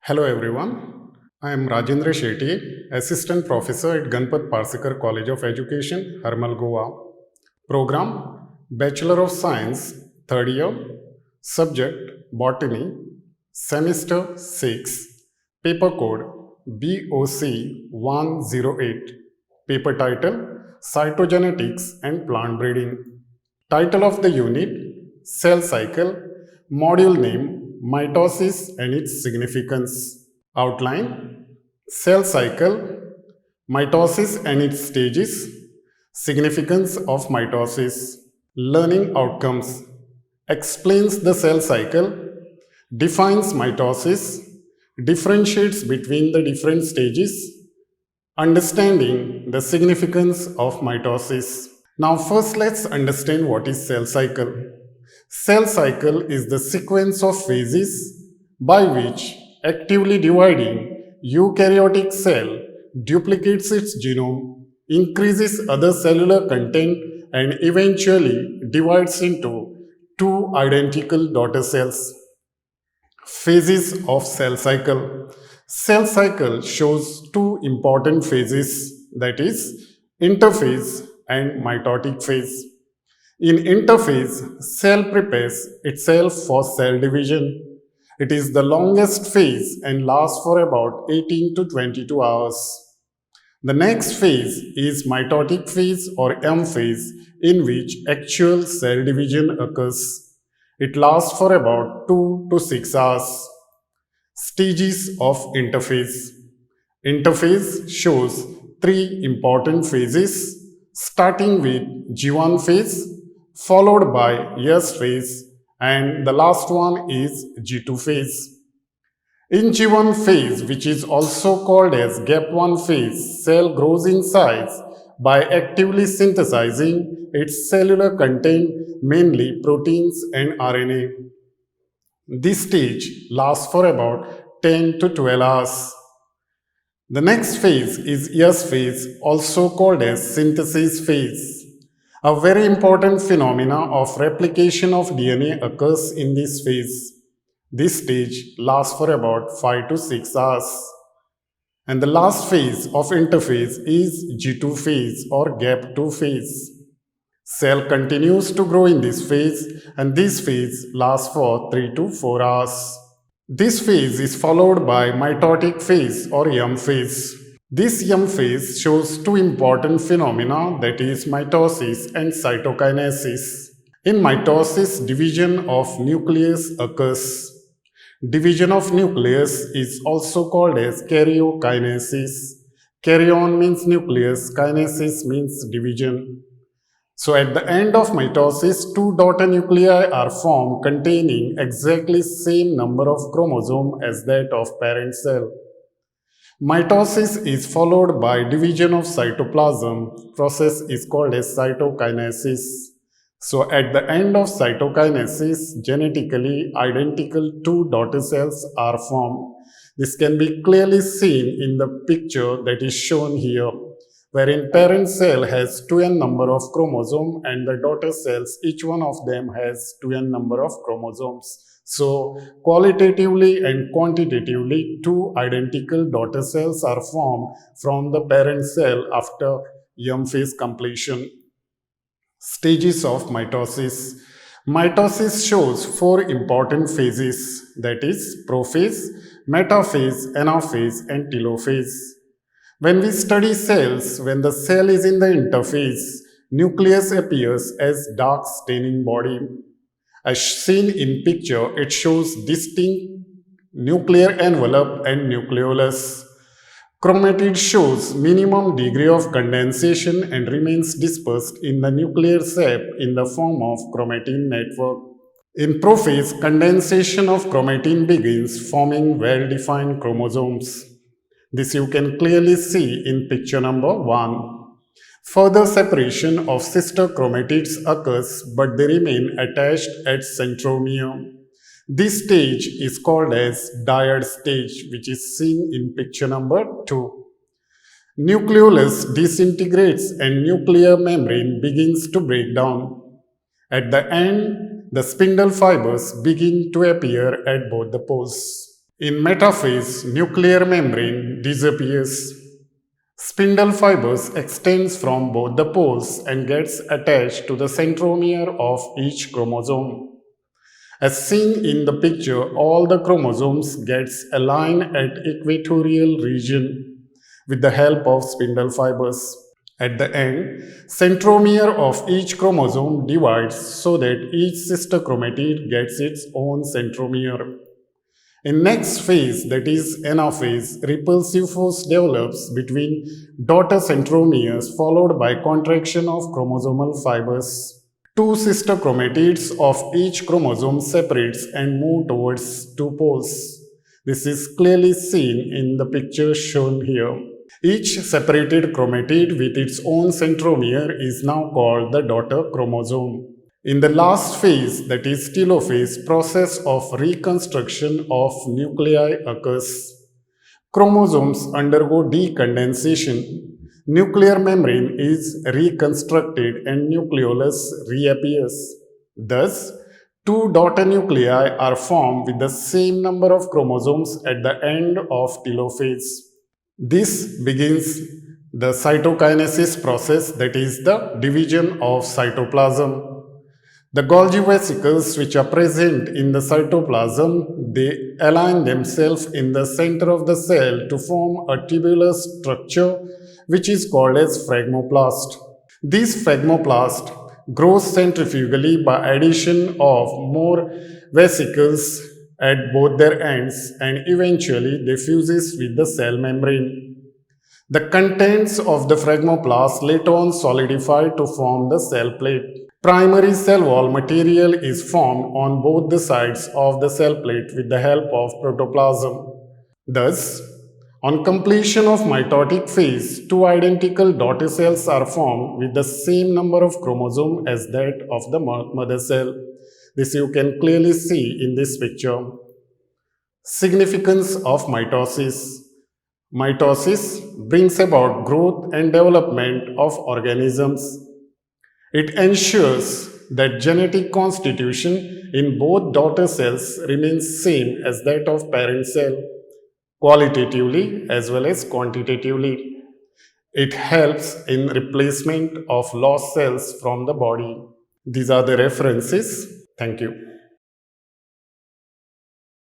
Hello everyone. I am Rajendra Shetty, Assistant Professor at Ganpat Parsikar College of Education, Harmal, Goa. Program Bachelor of Science, third year. Subject Botany, Semester 6. Paper code BOC 108. Paper title Cytogenetics and Plant Breeding. Title of the unit Cell Cycle. Module name Mitosis and its significance. Outline Cell cycle, mitosis and its stages, significance of mitosis, learning outcomes, explains the cell cycle, defines mitosis, differentiates between the different stages, understanding the significance of mitosis. Now, first, let's understand what is cell cycle. Cell cycle is the sequence of phases by which actively dividing eukaryotic cell duplicates its genome, increases other cellular content, and eventually divides into two identical daughter cells. Phases of cell cycle. Cell cycle shows two important phases, that is interphase and mitotic phase. In interphase, cell prepares itself for cell division. It is the longest phase and lasts for about 18 to 22 hours. The next phase is mitotic phase or M phase, in which actual cell division occurs. It lasts for about 2 to 6 hours. Stages of interphase. Interphase shows three important phases, starting with G1 phase, followed by S phase, and the last one is G2 phase. In G1 phase, which is also called as gap 1 phase, cell grows in size by actively synthesizing its cellular content, mainly proteins and RNA. This stage lasts for about 10 to 12 hours. The next phase is S phase, also called as synthesis phase. A very important phenomena of replication of DNA occurs in this phase. This stage lasts for about 5 to 6 hours. And the last phase of interphase is G2 phase or gap 2 phase. Cell continues to grow in this phase, and this phase lasts for 3 to 4 hours. This phase is followed by mitotic phase or M phase. This M phase shows two important phenomena, that is mitosis and cytokinesis. In mitosis, division of nucleus occurs. Division of nucleus is also called as karyokinesis. Karyon means nucleus, kinesis means division. So at the end of mitosis, two daughter nuclei are formed containing exactly same number of chromosome as that of parent cell. Mitosis is followed by division of cytoplasm. Process is called as cytokinesis. So at the end of cytokinesis, genetically identical two daughter cells are formed. This can be clearly seen in the picture that is shown here, wherein parent cell has 2n number of chromosome and the daughter cells, each one of them has 2n number of chromosomes. So qualitatively and quantitatively, two identical daughter cells are formed from the parent cell after M phase completion. Stages of mitosis. Mitosis shows four important phases, that is prophase, metaphase, anaphase, and telophase. When we study cells, when the cell is in the interphase, nucleus appears as dark staining body. As seen in picture, it shows distinct nuclear envelope and nucleolus. Chromatid shows minimum degree of condensation and remains dispersed in the nuclear sap in the form of chromatin network. In prophase, condensation of chromatin begins, forming well-defined chromosomes. This you can clearly see in picture number 1. Further separation of sister chromatids occurs, but they remain attached at centromere. This stage is called as dyad stage, which is seen in picture number 2. Nucleolus disintegrates and nuclear membrane begins to break down. At the end, the spindle fibers begin to appear at both the poles. In metaphase, nuclear membrane disappears. Spindle fibers extends from both the poles and gets attached to the centromere of each chromosome. As seen in the picture, all the chromosomes gets aligned at equatorial region with the help of spindle fibers. At the end, centromere of each chromosome divides so that each sister chromatid gets its own centromere. In next phase, that is anaphase, repulsive force develops between daughter centromeres followed by contraction of chromosomal fibers. Two sister chromatids of each chromosome separates and move towards two poles. This is clearly seen in the picture shown here. Each separated chromatid with its own centromere is now called the daughter chromosome. In the last phase, that is telophase, process of reconstruction of nuclei occurs. Chromosomes undergo decondensation. Nuclear membrane is reconstructed and nucleolus reappears. Thus, two daughter nuclei are formed with the same number of chromosomes at the end of telophase. This begins the cytokinesis process, that is the division of cytoplasm. The Golgi vesicles which are present in the cytoplasm, they align themselves in the center of the cell to form a tubular structure which is called as phragmoplast. This phragmoplast grows centrifugally by addition of more vesicles at both their ends and eventually they fuses with the cell membrane. The contents of the phragmoplast later on solidify to form the cell plate. Primary cell wall material is formed on both the sides of the cell plate with the help of protoplasm. Thus, on completion of mitotic phase, two identical daughter cells are formed with the same number of chromosomes as that of the mother cell. This you can clearly see in this picture. Significance of mitosis. Mitosis brings about growth and development of organisms. It ensures that genetic constitution in both daughter cells remains same as that of parent cell, qualitatively as well as quantitatively. It helps in replacement of lost cells from the body. These are the references. Thank you.